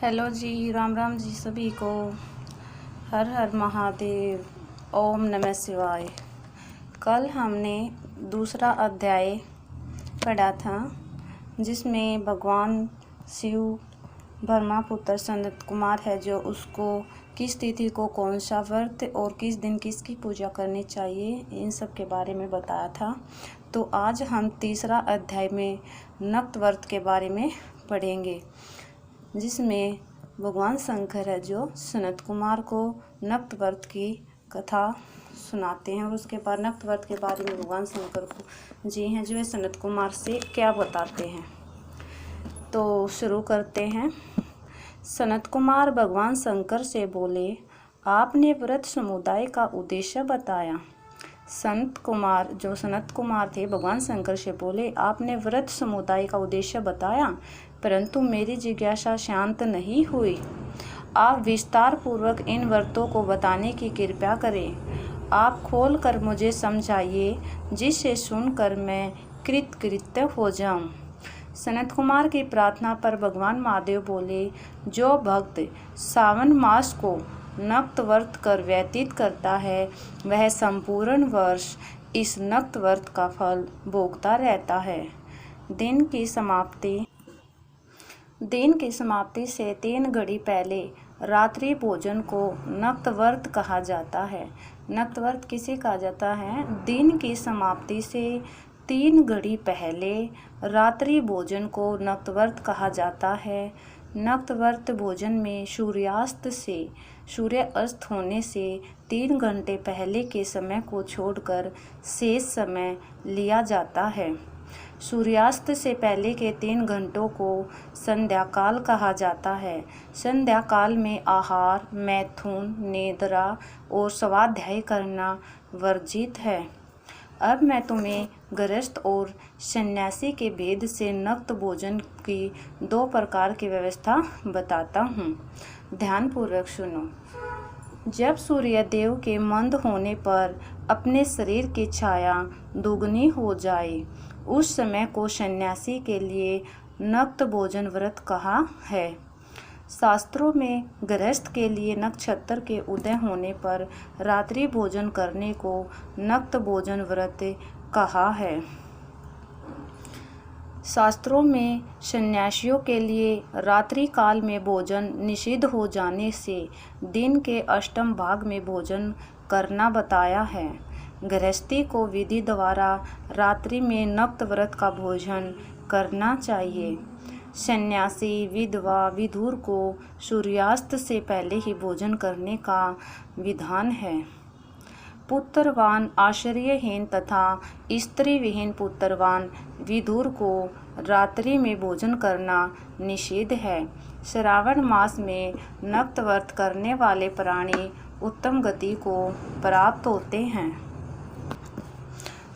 Hello जी, राम राम जी सभी को। हर हर महादेव, ओम नमः शिवाय। कल हमने दूसरा अध्याय पढ़ा था जिसमें भगवान शिव ब्रह्मपुत्र सनत कुमार है जो उसको किस तिथि को कौन सा व्रत और किस दिन किसकी पूजा करनी चाहिए इन सब के बारे में बताया था। तो आज हम तीसरा अध्याय में नक्त व्रत के बारे में पढ़ेंगे जिसमें भगवान शंकर है जो सनत कुमार को नक्त व्रत की कथा सुनाते हैं और उसके बाद नक्त व्रत के बारे में भगवान शंकर को जी हैं जो सनत कुमार से क्या बताते हैं। तो शुरू करते हैं। सनत कुमार भगवान शंकर से बोले, आपने व्रत समुदाय का उद्देश्य बताया। संत कुमार जो सनत कुमार थे भगवान शंकर से बोले, आपने व्रत समुदाय का उद्देश्य बताया परंतु मेरी जिज्ञासा शांत नहीं हुई। आप विस्तार पूर्वक इन व्रतों को बताने की कृपा करें। आप खोल कर मुझे समझाइए जिससे सुनकर मैं कृतकृत्य हो जाऊं। सनत कुमार की प्रार्थना पर भगवान महादेव बोले, जो भक्त सावन मास को नक्त व्रत कर व्यतीत करता है वह संपूर्ण वर्ष इस नक्त व्रत का फल भोगता रहता है। दिन की समाप्ति से 3 घड़ी पहले रात्रि भोजन को नक्त व्रत कहा जाता है। नक्त व्रत किसे कहा जाता है? दिन की समाप्ति से 3 घड़ी पहले रात्रि भोजन को नक्त व्रत कहा जाता है। नक्त व्रत भोजन में सूर्य अस्त होने से 3 घंटे पहले के समय को छोड़कर शेष समय लिया जाता है। सूर्यास्त से पहले के 3 घंटों को संध्या काल कहा जाता है। संध्या काल में आहार, मैथुन, निद्रा और स्वाध्याय करना वर्जित है। अब मैं तुम्हें गृहस्थ और सन्यासी के भेद से नक्त भोजन की 2 प्रकार की व्यवस्था बताता हूँ। ध्यानपूर्वक सुनो। जब सूर्यदेव के मंद होने पर अपने शरीर की छाया दुगनी हो जाए उस समय को सन्यासी के लिए नक्त भोजन व्रत कहा है। शास्त्रों में गृहस्थ के लिए नक्षत्र के उदय होने पर रात्रि भोजन करने को नक्त भोजन व्रत कहा है। शास्त्रों में सन्यासियों के लिए रात्रि काल में भोजन निषिद्ध हो जाने से दिन के अष्टम भाग में भोजन करना बताया है। गृहस्थी को विधि द्वारा रात्रि में नक्त व्रत का भोजन करना चाहिए। सन्यासी, विधवा, विधुर को सूर्यास्त से पहले ही भोजन करने का विधान है। पुत्रवान आश्रयहीन तथा स्त्री विहीन पुत्रवान विधुर को रात्रि में भोजन करना निषिद्ध है। श्रावण मास में नक्त व्रत करने वाले प्राणी उत्तम गति को प्राप्त होते हैं।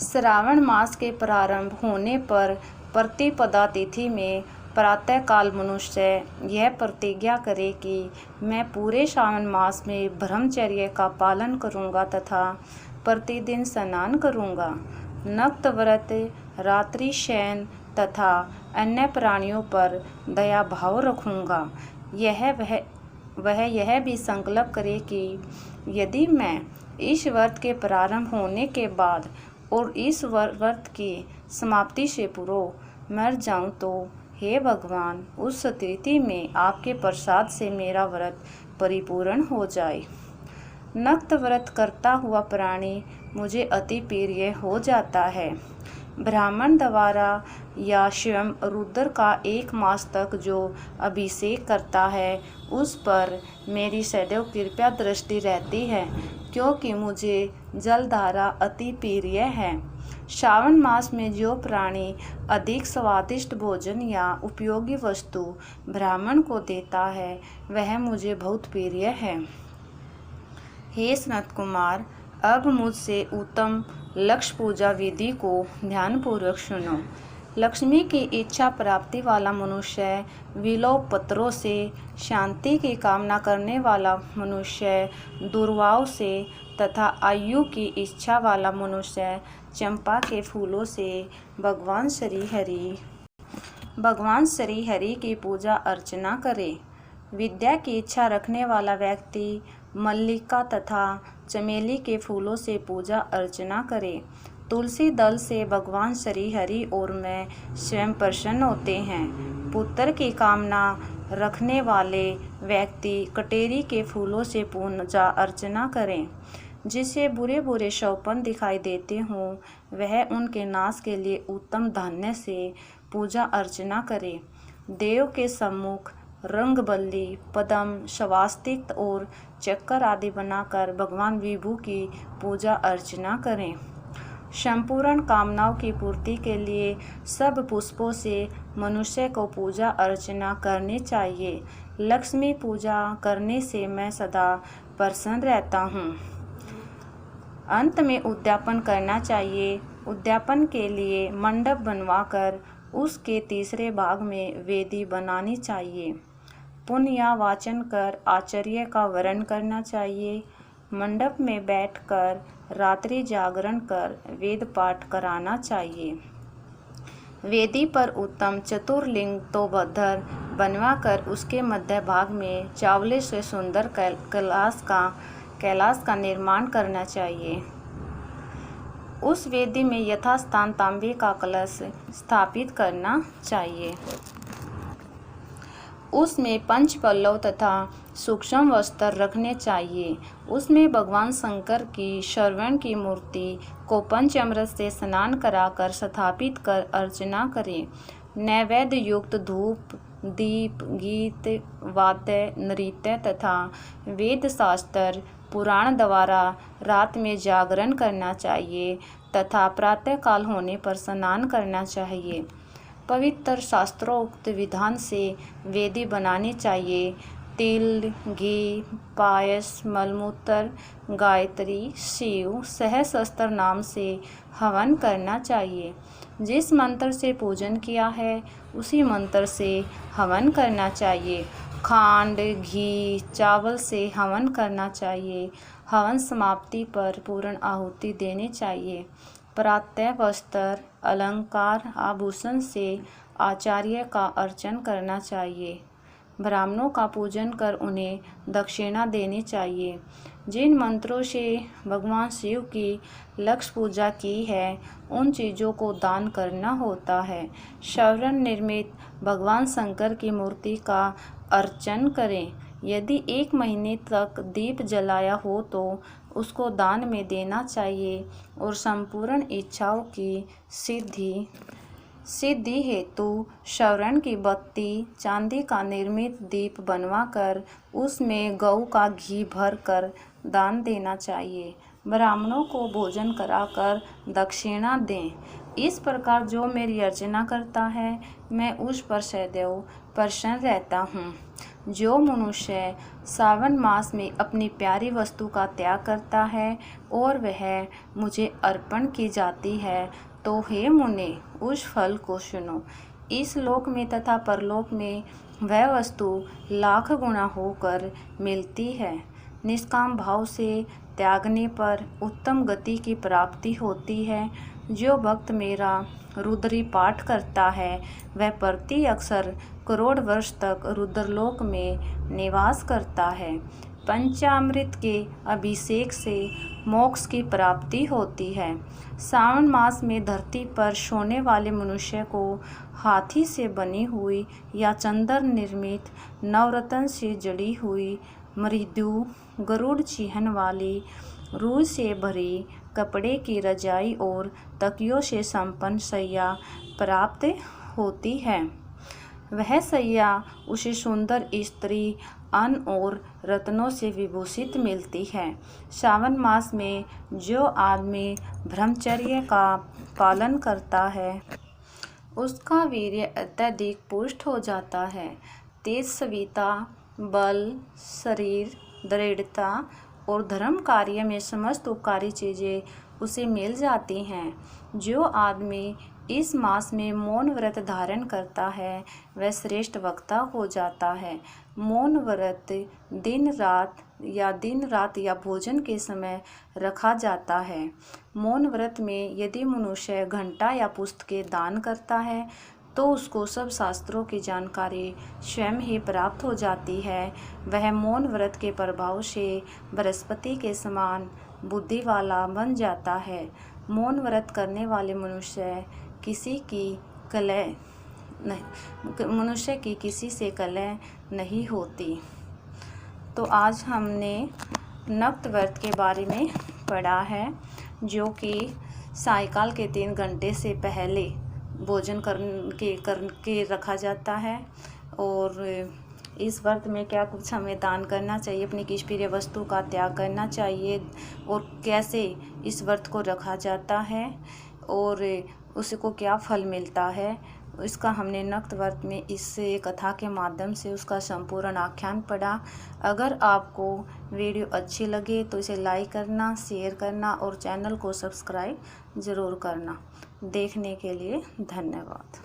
श्रावण मास के प्रारंभ होने पर प्रतिपदा तिथि में प्रातःकाल मनुष्य यह प्रतिज्ञा करे कि मैं पूरे श्रावण मास में ब्रह्मचर्य का पालन करूंगा तथा प्रतिदिन स्नान करूंगा। नक्त व्रत रात्रि शयन तथा अन्य प्राणियों पर दया भाव रखूंगा। वह यह भी संकल्प करे कि यदि मैं इस व्रत के प्रारंभ होने के बाद और इस व्रत की समाप्ति से पूर्व मर जाऊं तो हे भगवान उस स्थिति में आपके प्रसाद से मेरा व्रत परिपूर्ण हो जाए। नक्त व्रत करता हुआ प्राणी मुझे अति प्रिय हो जाता है। ब्राह्मण द्वारा या स्वयं रुद्र का 1 मास तक जो अभिषेक करता है उस पर मेरी सदैव कृपा दृष्टि रहती है क्योंकि मुझे जलधारा अति प्रिय है। श्रावण मास में जो प्राणी अधिक स्वादिष्ट भोजन या उपयोगी वस्तु ब्राह्मण को देता है वह मुझे बहुत प्रिय है। हे सनत कुमार, अब मुझसे उत्तम लक्ष्य पूजा विधि को ध्यानपूर्वक सुनो। लक्ष्मी की इच्छा प्राप्ति वाला मनुष्य विलोप पत्रों से, शांति की कामना करने वाला मनुष्य दुर्वाओं से तथा आयु की इच्छा वाला मनुष्य चंपा के फूलों से भगवान श्री हरि की पूजा अर्चना करे। विद्या की इच्छा रखने वाला व्यक्ति मल्लिका तथा चमेली के फूलों से पूजा अर्चना करे। तुलसी दल से भगवान श्री हरि और मैं स्वयं प्रसन्न होते हैं। पुत्र की कामना रखने वाले व्यक्ति कटेरी के फूलों से पूजा अर्चना करें। जिसे बुरे बुरे शौपन दिखाई देते हों वह उनके नाश के लिए उत्तम धान्य से पूजा अर्चना करे। देव के सम्मुख रंगबल्ली, पद्म, स्वास्तिक और चक्कर आदि बनाकर भगवान विभु की पूजा अर्चना करें। संपूर्ण कामनाओं की पूर्ति के लिए सब पुष्पों से मनुष्य को पूजा अर्चना करनी चाहिए। लक्ष्मी पूजा करने से मैं सदा प्रसन्न रहता हूँ। अंत में उद्यापन करना चाहिए। उद्यापन के लिए मंडप बनवाकर उसके तीसरे भाग में वेदी बनानी चाहिए। पुण्य वाचन कर आचार्य का वरण करना चाहिए। मंडप में बैठकर रात्रि जागरण कर वेद पाठ कराना चाहिए। वेदी पर उत्तम चतुर्लिंग तोबधर बनवाकर उसके मध्य भाग में चावले से सुंदर कैलाश का निर्माण करना चाहिए। उस वेदी में यथास्थान तांबे का कलश स्थापित करना चाहिए। उसमें पंच पल्लव तथा सूक्ष्म वस्त्र रखने चाहिए। उसमें भगवान शंकर की श्रवण की मूर्ति को पंचामृत से स्नान कराकर स्थापित कर अर्चना करें। नैवेद्य युक्त धूप, दीप, गीत, वाद्य, नृत्य तथा वेद शास्त्र पुराण द्वारा रात में जागरण करना चाहिए तथा प्रातःकाल होने पर स्नान करना चाहिए। पवित्र शास्त्रोक्त विधान से वेदी बनानी चाहिए। तिल, घी, पायस, मलमूत्र, गायत्री, शिव सहस्त्र नाम से हवन करना चाहिए। जिस मंत्र से पूजन किया है उसी मंत्र से हवन करना चाहिए। खांड, घी, चावल से हवन करना चाहिए। हवन समाप्ति पर पूर्ण आहुति देनी चाहिए। प्रातः वस्त्र, अलंकार, आभूषण से आचार्य का अर्चन करना चाहिए। ब्राह्मणों का पूजन कर उन्हें दक्षिणा देनी चाहिए। जिन मंत्रों से भगवान शिव की लक्ष्य पूजा की है उन चीज़ों को दान करना होता है। स्वर्ण निर्मित भगवान शंकर की मूर्ति का अर्चन करें। यदि 1 महीने तक दीप जलाया हो तो उसको दान में देना चाहिए और संपूर्ण इच्छाओं की सिद्धि हेतु स्वर्ण की बत्ती, चांदी का निर्मित दीप बनवाकर उसमें गऊ का घी भरकर दान देना चाहिए। ब्राह्मणों को भोजन कराकर दक्षिणा दें। इस प्रकार जो मेरी अर्चना करता है मैं उस पर सदैव प्रसन्न रहता हूँ। जो मनुष्य सावन मास में अपनी प्यारी वस्तु का त्याग करता है और वह मुझे अर्पण की जाती है तो हे मुने उस फल को सुनो। इस लोक में तथा परलोक में वह वस्तु लाख गुना होकर मिलती है। निष्काम भाव से त्यागने पर उत्तम गति की प्राप्ति होती है। जो भक्त मेरा रुद्री पाठ करता है वह प्रति अक्षर करोड़ वर्ष तक रुद्रलोक में निवास करता है। पंचामृत के अभिषेक से मोक्ष की प्राप्ति होती है। सावन मास में धरती पर सोने वाले मनुष्य को हाथी से बनी हुई या चंदन निर्मित नवरत्न से जड़ी हुई मृदु गरुड़ चिह्न वाली रूह से भरी कपड़े की रजाई और तकियों से संपन्न सैया प्राप्त होती है। वह सैया उसे सुंदर स्त्री, अन्न और रत्नों से विभूषित मिलती है। सावन मास में जो आदमी ब्रह्मचर्य का पालन करता है उसका वीर्य अत्यधिक पुष्ट हो जाता है। तेजस्विता, बल, शरीर, दृढ़ता और धर्म कार्य में समस्त उपकारी चीज़ें उसे मिल जाती हैं। जो आदमी इस मास में मौन व्रत धारण करता है वह श्रेष्ठ वक्ता हो जाता है। मौन व्रत दिन रात या भोजन के समय रखा जाता है। मौन व्रत में यदि मनुष्य घंटा या पुस्तकें दान करता है तो उसको सब शास्त्रों की जानकारी स्वयं ही प्राप्त हो जाती है। वह मौन व्रत के प्रभाव से बृहस्पति के समान बुद्धि वाला बन जाता है। मौन व्रत करने वाले मनुष्य किसी से कलह नहीं होती। तो आज हमने नक्त व्रत के बारे में पढ़ा है, जो कि सायंकाल के 3 घंटे से पहले भोजन करके रखा जाता है। और इस व्रत में क्या कुछ हमें दान करना चाहिए, अपनी किस प्रिय वस्तु का त्याग करना चाहिए, और कैसे इस व्रत को रखा जाता है और उसको क्या फल मिलता है, इसका हमने नक्त व्रत में इस कथा के माध्यम से उसका संपूर्ण आख्यान पढ़ा। अगर आपको वीडियो अच्छी लगे तो इसे लाइक करना, शेयर करना और चैनल को सब्सक्राइब ज़रूर करना। देखने के लिए धन्यवाद।